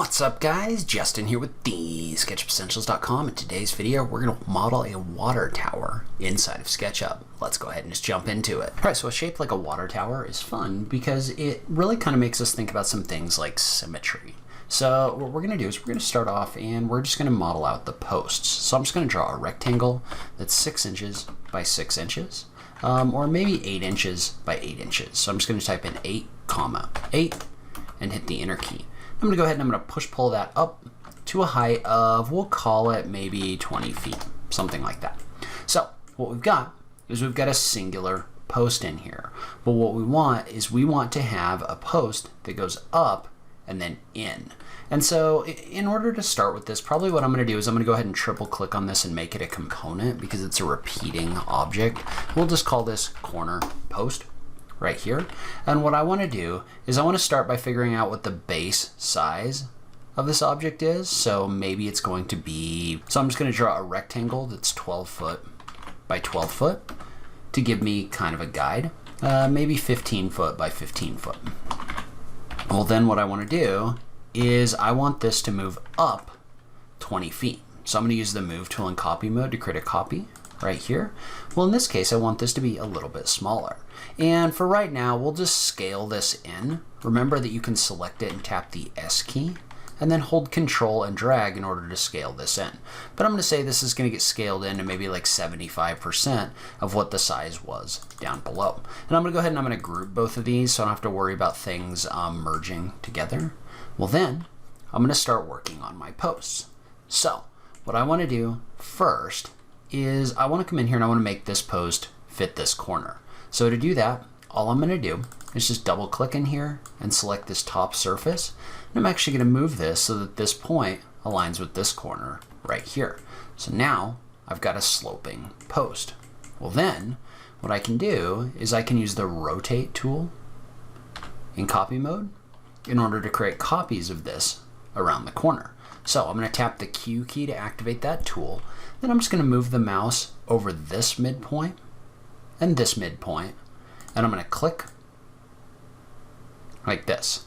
What's up guys, Justin here with the SketchUpEssentials.com. In today's video we're going to model a water tower inside of SketchUp. Let's go ahead and just jump into it. Alright, so a shape like a water tower is fun because it really kind of makes us think about some things like symmetry. So what we're going to do is we're going to start off and we're just going to model out the posts. So I'm just going to draw a rectangle that's 6 inches by 6 inches. Or maybe 8 inches by 8 inches. So I'm just going to type in 8, 8 and hit the enter key. I'm going to go ahead and I'm going to push pull that up to a height of, we'll call it maybe 20 feet, something like that. So what we've got is we've got a singular post in here. But what we want is we want to have a post that goes up and then in. And so in order to start with this, probably what I'm going to do is I'm going to go ahead and triple click on this and make it a component because it's a repeating object. We'll just call this corner post right here. And what I want to do is I want to start by figuring out what the base size of this object is. So maybe it's going to be, so I'm just going to draw a rectangle that's 12 foot by 12 foot to give me kind of a guide, maybe 15 foot by 15 foot. Well, then what I want to do is I want this to move up 20 feet. So I'm going to use the move tool in copy mode to create a copy right here. Well, in this case, I want this to be a little bit smaller. And for right now, we'll just scale this in. Remember that you can select it and tap the S key and then hold Control and drag in order to scale this in. But I'm going to say this is going to get scaled in to maybe like 75% of what the size was down below. And I'm going to go ahead and I'm going to group both of these so I don't have to worry about things merging together. Well, then I'm going to start working on my posts. So what I want to do first is I want to come in here and I want to make this post fit this corner. So to do that, all I'm going to do is just double click in here and select this top surface. And I'm actually going to move this so that this point aligns with this corner right here. So now I've got a sloping post. Well, then what I can do is I can use the rotate tool in copy mode in order to create copies of this around the corner. So I'm going to tap the Q key to activate that tool. Then I'm just going to move the mouse over this midpoint and this midpoint, and I'm going to click like this,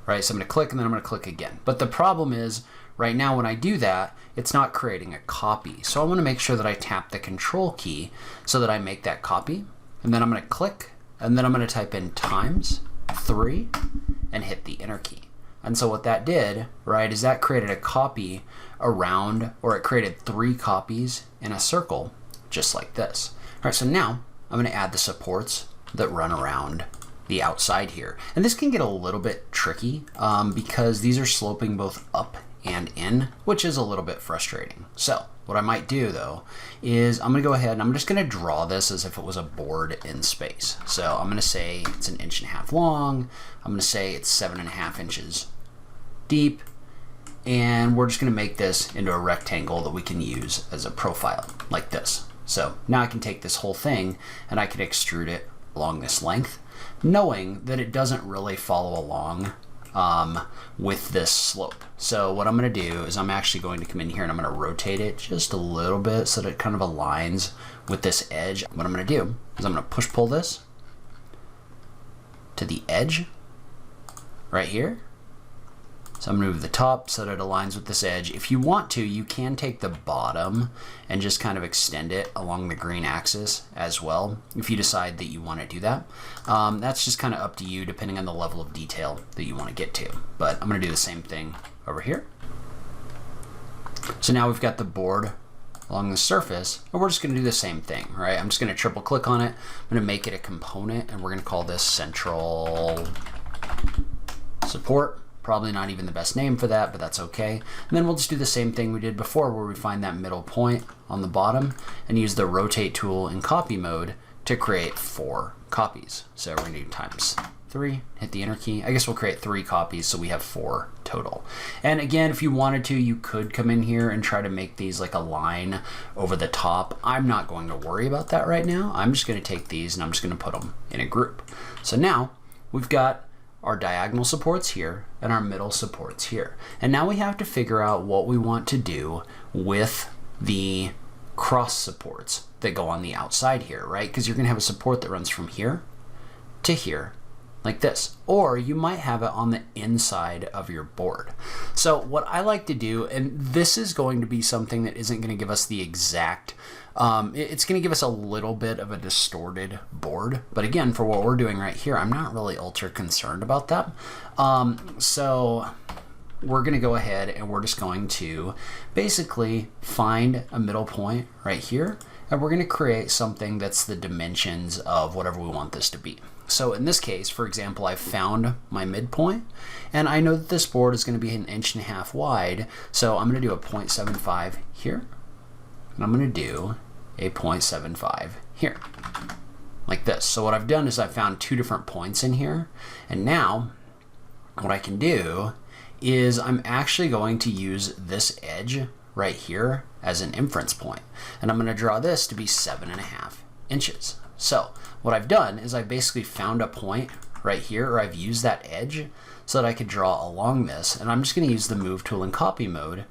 right? So I'm going to click and then I'm going to click again. But the problem is right now when I do that, it's not creating a copy. So I want to make sure that I tap the Control key so that I make that copy. And then I'm going to click and then I'm going to type in times 3 and hit the enter key. And so what that did, right, is that created a copy around, or it created 3 copies in a circle, just like this. All right, so now I'm going to add the supports that run around the outside here. And this can get a little bit tricky because these are sloping both up and in, which is a little bit frustrating. So what I might do though is I'm going to go ahead and I'm just going to draw this as if it was a board in space. So I'm going to say it's 1.5 inches long. I'm going to say it's 7.5 inches deep, and we're just going to make this into a rectangle that we can use as a profile like this. So now I can take this whole thing and I can extrude it along this length, knowing that it doesn't really follow along with this slope. So what I'm going to do is I'm actually going to come in here and I'm going to rotate it just a little bit so that it kind of aligns with this edge. What I'm going to do is I'm going to push pull this to the edge right here. So I'm going to move the top so that it aligns with this edge. If you want to, you can take the bottom and just kind of extend it along the green axis as well, if you decide that you want to do that. That's just kind of up to you depending on the level of detail that you want to get to. But I'm going to do the same thing over here. So now we've got the board along the surface, and we're just going to do the same thing, right? I'm just going to triple click on it. I'm going to make it a component, and we're going to call this central support. Probably not even the best name for that, but that's okay. And then we'll just do the same thing we did before where we find that middle point on the bottom and use the rotate tool in copy mode to create 4 copies. So we're going to do times 3, hit the enter key. I guess we'll create 3 copies so we have 4 total. And again, if you wanted to, you could come in here and try to make these like a line over the top. I'm not going to worry about that right now. I'm just going to take these and I'm just going to put them in a group. So now we've got our diagonal supports here and our middle supports here. And now we have to figure out what we want to do with the cross supports that go on the outside here, right? Because you're going to have a support that runs from here to here like this, or you might have it on the inside of your board. So what I like to do, and this is going to be something that isn't going to give us the exact, it's going to give us a little bit of a distorted board, but again, for what we're doing right here, I'm not really ultra concerned about that. So we're going to go ahead and we're just going to basically find a middle point right here, and we're going to create something that's the dimensions of whatever we want this to be. So in this case, for example, I've found my midpoint, and I know that this board is going to be 1.5 inches wide, so I'm going to do a 0.75 here, and I'm going to do a 0.75 here, like this. So what I've done is I've found 2 different points in here, and now what I can do is I'm actually going to use this edge right here as an inference point, and I'm going to draw this to be 7.5 inches. So what I've done is I basically found a point right here, or I've used that edge so that I could draw along this, and I'm just going to use the move tool in copy mode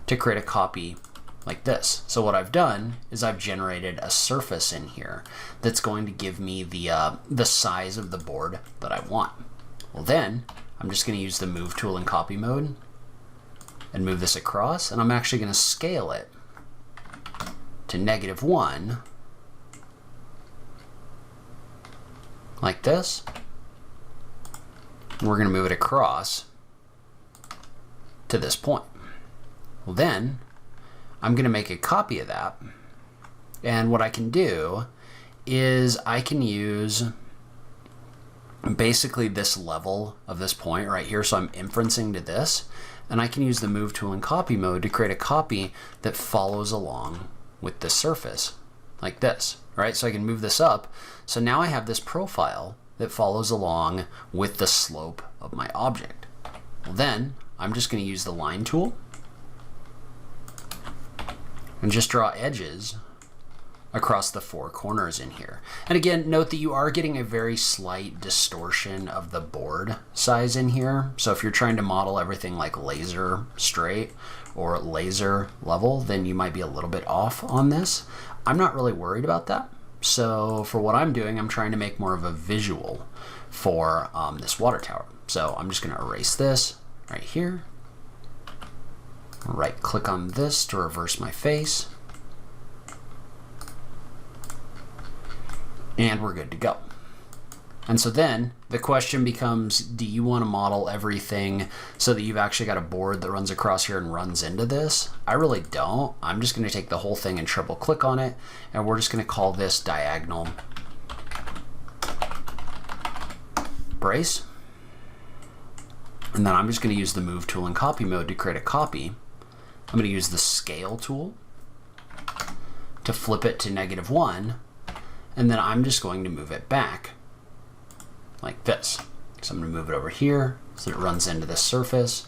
to create a copy like this. So what I've done is I've generated a surface in here that's going to give me the size of the board that I want. Well, then I'm just going to use the move tool in copy mode and move this across, and I'm actually going to scale it to -1 like this. And we're going to move it across to this point. Well, then I'm going to make a copy of that, and what I can do is I can use basically this level of this point right here, so I'm inferencing to this, and I can use the move tool in copy mode to create a copy that follows along with the surface like this. Right, so I can move this up, so now I have this profile that follows along with the slope of my object. Well, then I'm just going to use the line tool and just draw edges across the 4 corners in here. And again, note that you are getting a very slight distortion of the board size in here. So if you're trying to model everything like laser straight or laser level, then you might be a little bit off on this. I'm not really worried about that. So for what I'm doing, I'm trying to make more of a visual for this water tower. So I'm just going to erase this right here. Right click on this to reverse my face. And we're good to go. And so then the question becomes, do you want to model everything so that you've actually got a board that runs across here and runs into this? I really don't. I'm just going to take the whole thing and triple click on it, and we're just going to call this diagonal brace. And then I'm just going to use the move tool in copy mode to create a copy. I'm going to use the scale tool to flip it to -1, and then I'm just going to move it back like this. So I'm going to move it over here so it runs into this surface,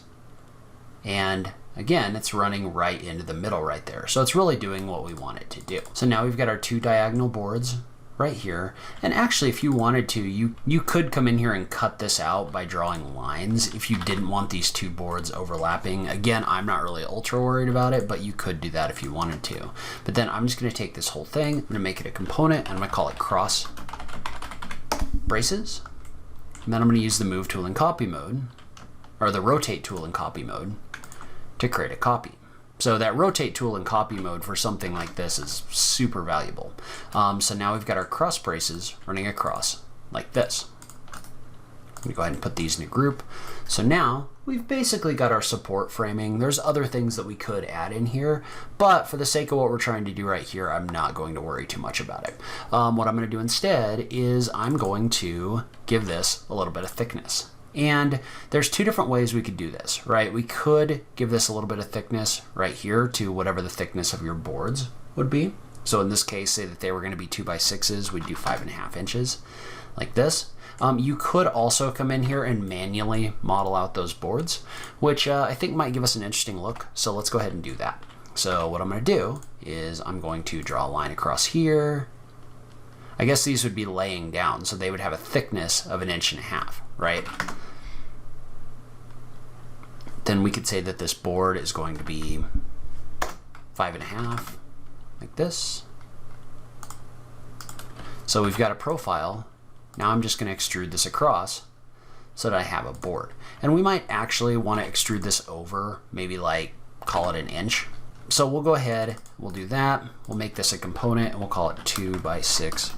and again, it's running right into the middle right there. So it's really doing what we want it to do. So now we've got our 2 diagonal boards right here, and actually if you wanted to, you could come in here and cut this out by drawing lines if you didn't want these 2 boards overlapping. Again, I'm not really ultra worried about it, but you could do that if you wanted to. But then I'm just going to take this whole thing, I'm going to make it a component, and I'm going to call it cross braces. And then I'm going to use the move tool in copy mode, or the rotate tool in copy mode, to create a copy. So that rotate tool in copy mode for something like this is super valuable. So now we've got our cross braces running across like this. I'm going to go ahead and put these in a group. So now we've basically got our support framing. There's other things that we could add in here, but for the sake of what we're trying to do right here, I'm not going to worry too much about it. What I'm going to do instead is I'm going to give this a little bit of thickness. And there's 2 different ways we could do this, right? We could give this a little bit of thickness right here to whatever the thickness of your boards would be. So in this case, say that they were going to be 2x6s, we'd do 5.5 inches like this. You could also come in here and manually model out those boards, which I think might give us an interesting look. So let's go ahead and do that. So what I'm going to do is I'm going to draw a line across here. I guess these would be laying down, so they would have a thickness of 1.5 inches, right? Then we could say that this board is going to be 5.5, like this. So we've got a profile Now I'm just going to extrude this across so that I have a board. And we might actually want to extrude this over, maybe like call it an inch. So we'll go ahead, we'll do that. We'll make this a component and we'll call it 2x6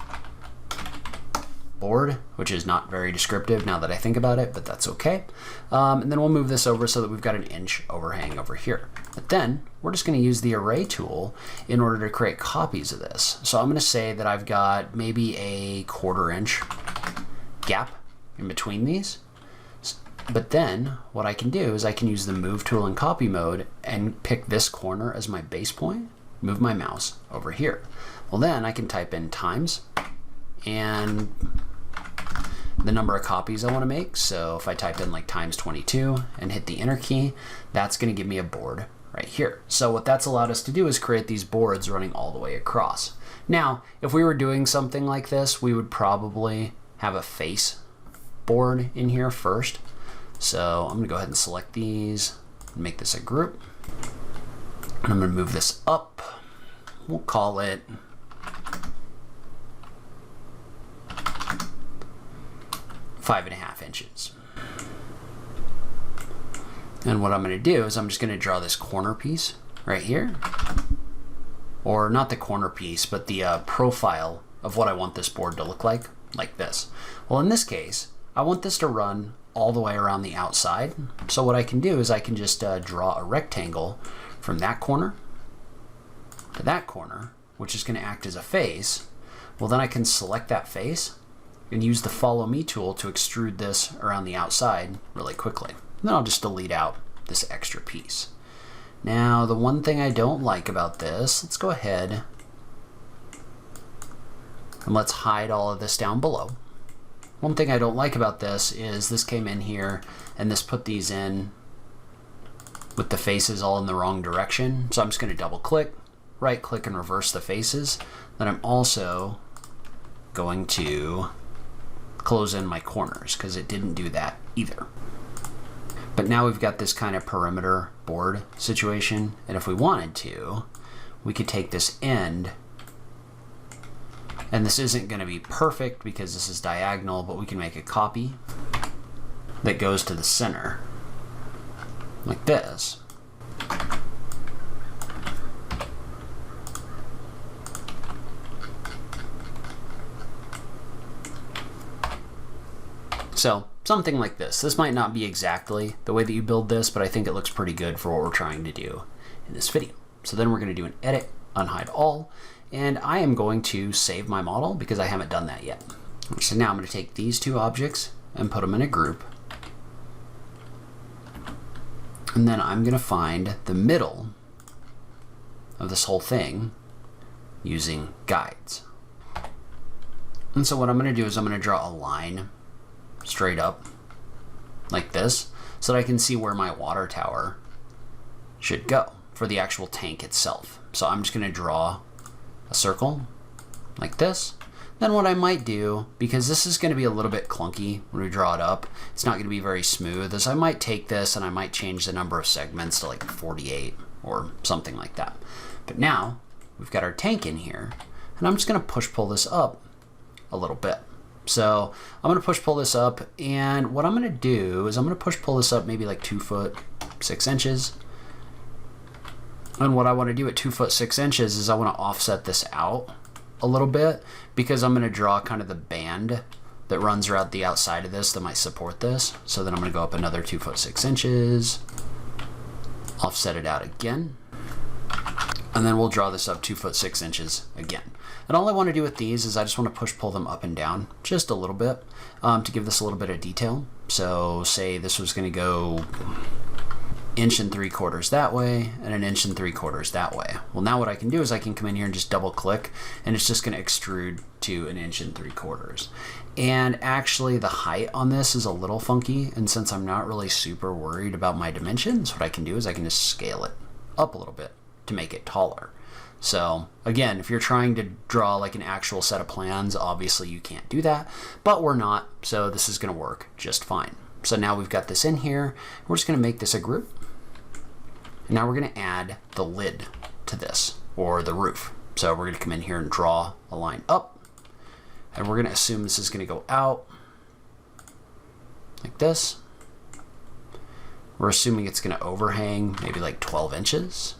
board, which is not very descriptive now that I think about it, but that's okay. And then we'll move this over so that we've got an inch overhang over here. But then we're just going to use the array tool in order to create copies of this. So I'm going to say that I've got maybe a 1/4 inch gap in between these. But then what I can do is I can use the move tool in copy mode and pick this corner as my base point, move my mouse over here. Well, then I can type in times and the number of copies I want to make. So if I type in like times 22 and hit the enter key, that's going to give me a board right here. So what that's allowed us to do is create these boards running all the way across. Now, if we were doing something like this, we would probably have a face board in here first. So I'm going to go ahead and select these and make this a group. And I'm going to move this up. We'll call it 5.5 inches. And what I'm going to do is I'm just going to draw this corner piece right here, or not the corner piece, but the profile of what I want this board to look like this. Well, in this case, I want this to run all the way around the outside. So what I can do is I can just draw a rectangle from that corner to that corner, which is going to act as a face. Well, then I can select that face and use the follow me tool to extrude this around the outside really quickly. And then I'll just delete out this extra piece. Now, the one thing I don't like about this, let's go ahead and let's hide all of this down below. One thing I don't like about this is this came in here and this put these in with the faces all in the wrong direction. So I'm just going to double click, right click and reverse the faces. Then I'm also going to close in my corners because it didn't do that either. But now we've got this kind of perimeter board situation, and if we wanted to, we could take this end, and this isn't going to be perfect because this is diagonal, but we can make a copy that goes to the center like this. So something like this. This might not be exactly the way that you build this, but I think it looks pretty good for what we're trying to do in this video. So then we're going to do an edit, unhide all, and I am going to save my model because I haven't done that yet. So now I'm going to take these two objects and put them in a group. And then I'm going to find the middle of this whole thing using guides. And so what I'm going to do is I'm going to draw a line straight up like this so that I can see where my water tower should go for the actual tank itself. So I'm just going to draw a circle like this. Then what I might do, because this is going to be a little bit clunky when we draw it up, it's not going to be very smooth, is I might take this and I might change the number of segments to like 48 or something like that. But now we've got our tank in here, and I'm just going to push pull this up a little bit. So I'm going to push pull this up, and what I'm going to do is I'm going to push pull this up maybe like 2 foot 6 inches. And what I want to do at 2 foot 6 inches is I want to offset this out a little bit because I'm going to draw kind of the band that runs around the outside of this that might support this. So then I'm going to go up another 2 foot 6 inches, offset it out again, and then we'll draw this up 2 foot 6 inches again. And all I want to do with these is I just want to push pull them up and down just a little bit to give this a little bit of detail. So say this was going to go 1 3/4 inches that way and 1 3/4 inches that way. Well, now what I can do is I can come in here and just double click, and it's just going to extrude to 1 3/4 inches. And actually the height on this is a little funky, and since I'm not really super worried about my dimensions, what I can do is I can just scale it up a little bit to make it taller. So again, if you're trying to draw like an actual set of plans, obviously you can't do that, but we're not, so this is going to work just fine. So now we've got this in here. We're just going to make this a group. And now we're going to add the lid to this, or the roof. So we're going to come in here and draw a line up, and we're going to assume this is going to go out like this. We're assuming it's going to overhang maybe like 12 inches.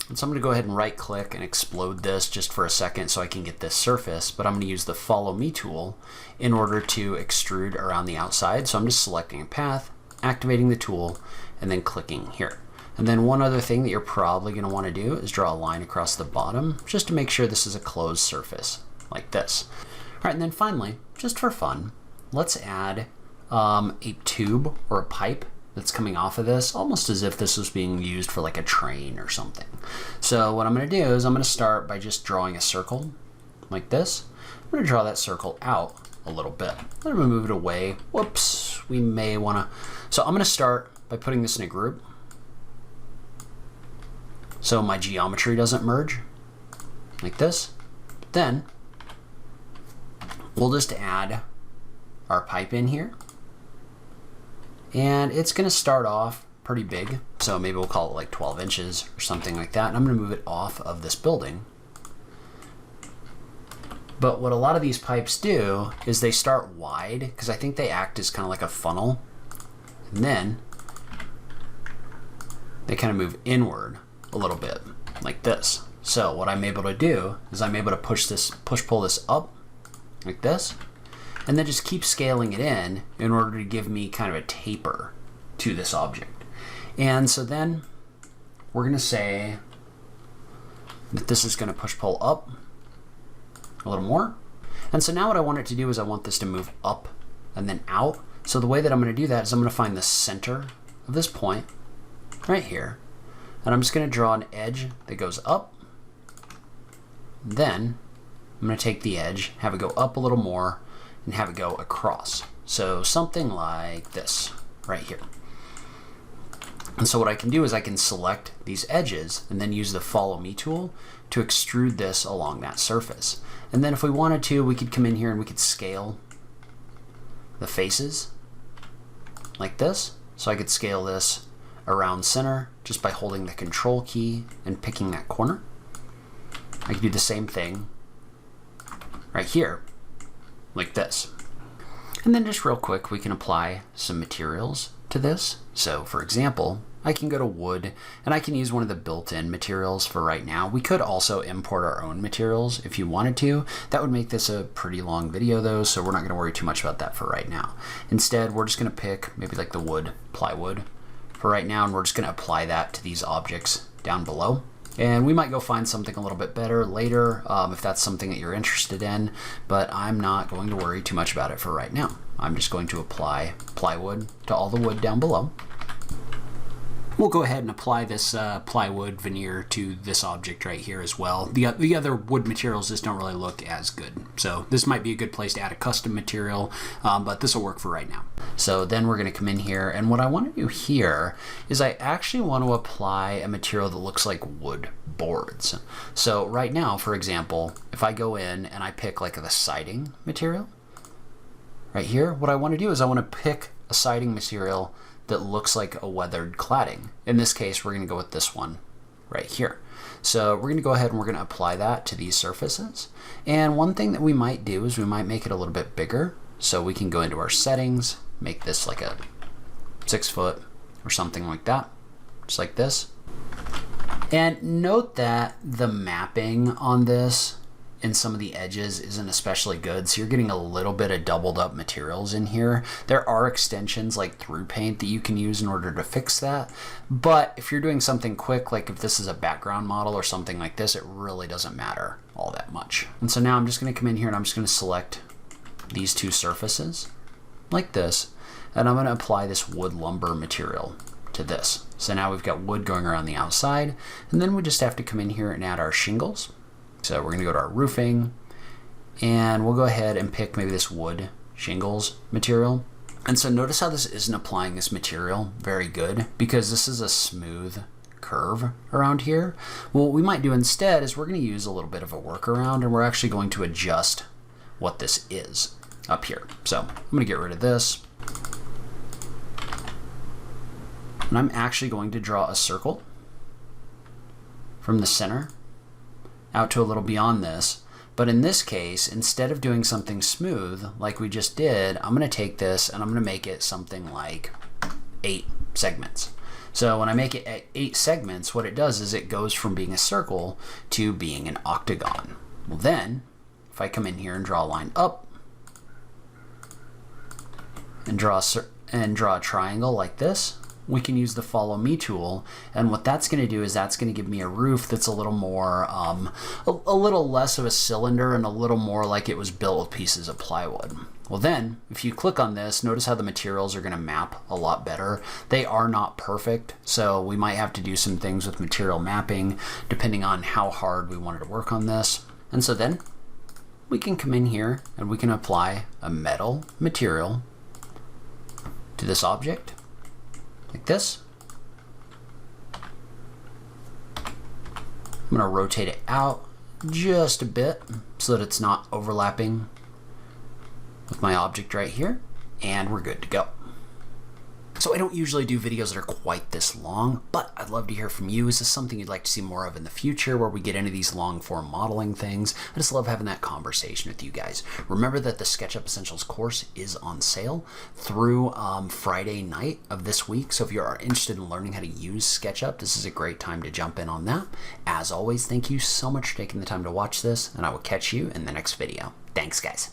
And so I'm going to go ahead and right click and explode this just for a second so I can get this surface, but I'm going to use the follow me tool in order to extrude around the outside. So I'm just selecting a path, activating the tool, and then clicking here. And then one other thing that you're probably going to want to do is draw a line across the bottom just to make sure this is a closed surface like this. All right, and then finally, just for fun, let's add a tube or a pipe that's coming off of this, almost as if this was being used for like a train or something. So what I'm going to do is I'm going to start by just drawing a circle like this. I'm going to draw that circle out a little bit. I'm going to move it away. Whoops, we may want to. So I'm going to start by putting this in a group so my geometry doesn't merge like this. Then we'll just add our pipe in here. And it's going to start off pretty big, so maybe we'll call it like 12 inches or something like that. And I'm going to move it off of this building. But what a lot of these pipes do is they start wide, because I think they act as kind of like a funnel. And then they kind of move inward a little bit, like this. So what I'm able to do is I'm able to pull this up, like this. And then just keep scaling it in order to give me kind of a taper to this object. And so then we're going to say that this is going to push-pull up a little more. And so now what I want it to do is I want this to move up and then out. So the way that I'm going to do that is I'm going to find the center of this point right here. And I'm just going to draw an edge that goes up. Then I'm going to take the edge, have it go up a little more, and have it go across. So something like this right here. And so what I can do is I can select these edges and then use the follow me tool to extrude this along that surface. And then if we wanted to, we could come in here and we could scale the faces like this. So I could scale this around center just by holding the control key and picking that corner. I could do the same thing right here, like this. And then just real quick, we can apply some materials to this. So for example, I can go to wood and I can use one of the built-in materials for right now. We could also import our own materials if you wanted to. That would make this a pretty long video though, so we're not gonna worry too much about that for right now. Instead, we're just gonna pick maybe like the wood, plywood for right now, and we're just gonna apply that to these objects down below. And we might go find something a little bit better later if that's something that you're interested in, but I'm not going to worry too much about it for right now. I'm just going to apply plywood to all the wood down below. We'll go ahead and apply this plywood veneer to this object right here as well. The other wood materials just don't really look as good. So this might be a good place to add a custom material, but this will work for right now. So then we're going to come in here, and what I want to do here is I actually want to apply a material that looks like wood boards. So right now, for example, if I go in and I pick like the siding material right here, what I want to do is I want to pick a siding material that looks like a weathered cladding. In this case, we're going to go with this one right here. So we're going to go ahead and we're going to apply that to these surfaces. And one thing that we might do is we might make it a little bit bigger. So we can go into our settings, make this like a 6 foot or something like that, just like this. And note that the mapping on this and some of the edges isn't especially good, so you're getting a little bit of doubled up materials in here. There are extensions like Through Paint that you can use in order to fix that, but if you're doing something quick, like if this is a background model or something like this, it really doesn't matter all that much. And so now I'm just going to come in here and I'm just going to select these two surfaces like this, and I'm going to apply this wood lumber material to this. So now we've got wood going around the outside, and then we just have to come in here and add our shingles. So we're going to go to our roofing, and we'll go ahead and pick maybe this wood shingles material. And so notice how this isn't applying this material very good, because this is a smooth curve around here. Well, what we might do instead is we're going to use a little bit of a workaround, and we're actually going to adjust what this is up here. So I'm going to get rid of this, and I'm actually going to draw a circle from the center out to a little beyond this, But in this case, instead of doing something smooth like we just did, I'm going to take this and I'm going to make it something like 8 segments. So when I make it at 8 segments, what it does is it goes from being a circle to being an octagon. Well then, if I come in here and draw a line up and draw a triangle like this, we can use the follow me tool, and what that's going to do is that's going to give me a roof that's a little more a little less of a cylinder and a little more like it was built with pieces of plywood. Well then, if you click on this, notice how the materials are going to map a lot better. They are not perfect, so we might have to do some things with material mapping depending on how hard we wanted to work on this. And so then we can come in here and we can apply a metal material to this object like this. I'm going to rotate it out just a bit so that it's not overlapping with my object right here, and we're good to go. So I don't usually do videos that are quite this long, but I'd love to hear from you. Is this something you'd like to see more of in the future, where we get into these long form modeling things? I just love having that conversation with you guys. Remember that the SketchUp Essentials course is on sale through Friday night of this week. So if you are interested in learning how to use SketchUp, this is a great time to jump in on that. As always, thank you so much for taking the time to watch this, and I will catch you in the next video. Thanks, guys.